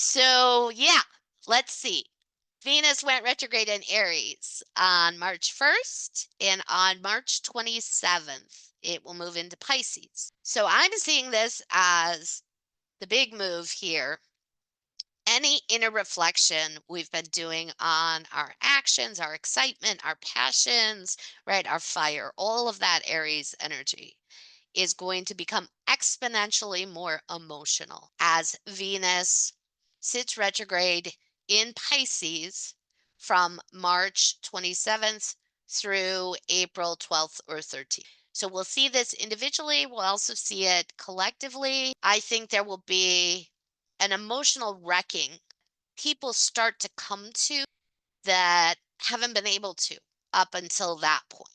So, yeah, let's see. Venus went retrograde in Aries on March 1st, and on March 27th, it will move into Pisces. So I'm seeing this as the big move here. Any inner reflection we've been doing on our actions, our excitement, our passions, right? Our fire, all of that Aries energy is going to become exponentially more emotional as Venus sits retrograde in Pisces from March 27th through April 12th or 13th. So we'll see this individually. We'll also see it collectively. I think there will be an emotional wrecking people start to come to that haven't been able to up until that point.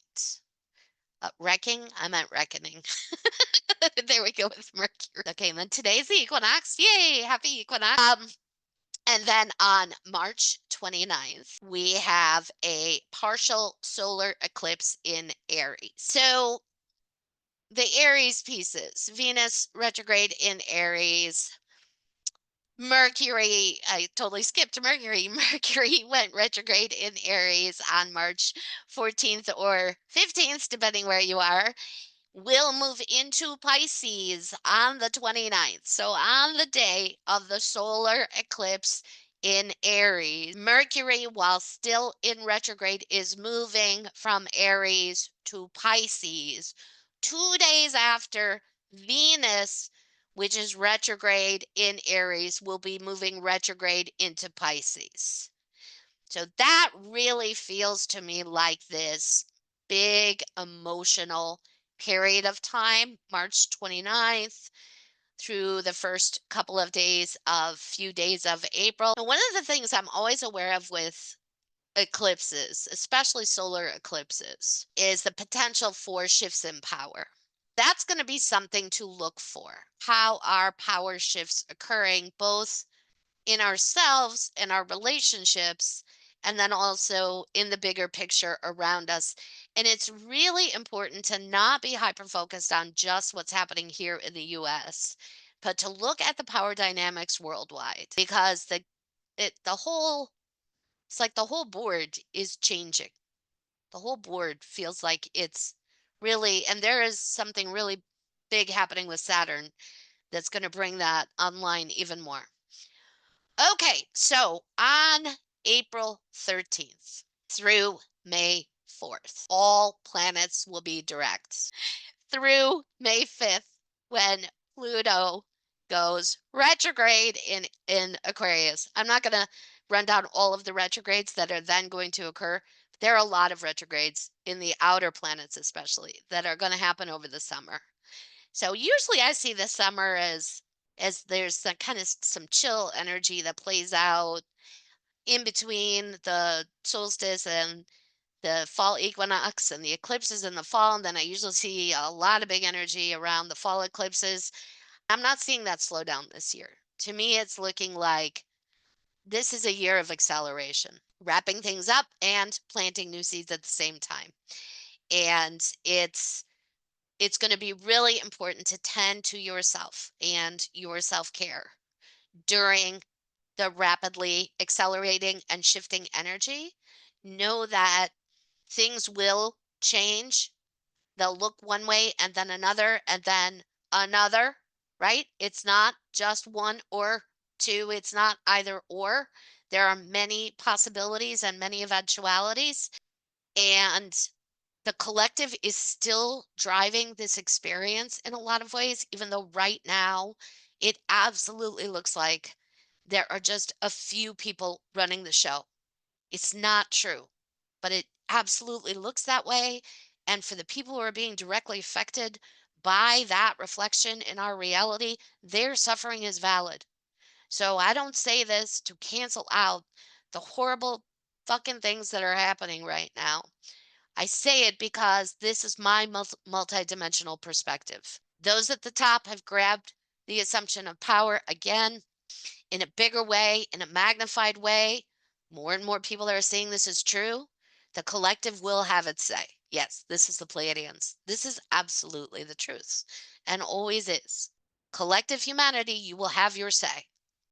Wrecking? I meant reckoning. There we go with Mercury. Okay, and then today's the equinox. Yay, happy equinox. And then on March 29th, we have a partial solar eclipse in Aries. So the Aries pieces, Venus retrograde in Aries, Mercury, I totally skipped Mercury. Mercury went retrograde in Aries on March 14th or 15th, depending where you are. Will move into Pisces on the 29th. So on the day of the solar eclipse in Aries, Mercury, while still in retrograde, is moving from Aries to Pisces 2 days after Venus, which is retrograde in Aries, will be moving retrograde into Pisces. So that really feels to me like this big emotional period of time, March 29th through the first couple of few days of April. And one of the things I'm always aware of with eclipses, especially solar eclipses, is the potential for shifts in power. That's going to be something to look for. How are power shifts occurring both in ourselves and our relationships, and then also in the bigger picture around us. And it's really important to not be hyper focused on just what's happening here in the US, but to look at the power dynamics worldwide, because it's like the whole board is changing. The whole board feels like it's really, and there is something really big happening with Saturn that's going to bring that online even more. Okay, so on April 13th through May 4th, all planets will be direct. Through May 5th, when Pluto goes retrograde in Aquarius. I'm not going to run down all of the retrogrades that are then going to occur. There are a lot of retrogrades in the outer planets, especially, that are going to happen over the summer. So usually I see the summer as there's that kind of some chill energy that plays out in between the solstice and the fall equinox and the eclipses in the fall. And then I usually see a lot of big energy around the fall eclipses. I'm not seeing that slow down this year. To me, it's looking like this is a year of acceleration, wrapping things up and planting new seeds at the same time. And it's going to be really important to tend to yourself and your self-care during the rapidly accelerating and shifting energy. Know that things will change. They'll look one way and then another, right? It's not just one or two. It's not either or. There are many possibilities and many eventualities. And the collective is still driving this experience in a lot of ways, even though right now it absolutely looks like there are just a few people running the show. It's not true, but it absolutely looks that way. And for the people who are being directly affected by that reflection in our reality, their suffering is valid. So I don't say this to cancel out the horrible fucking things that are happening right now. I say it because this is my multidimensional perspective. Those at the top have grabbed the assumption of power again in a bigger way, in a magnified way. More and more people are seeing this is true. The collective will have its say. Yes, this is the Pleiadians. This is absolutely the truth and always is. Collective humanity, you will have your say.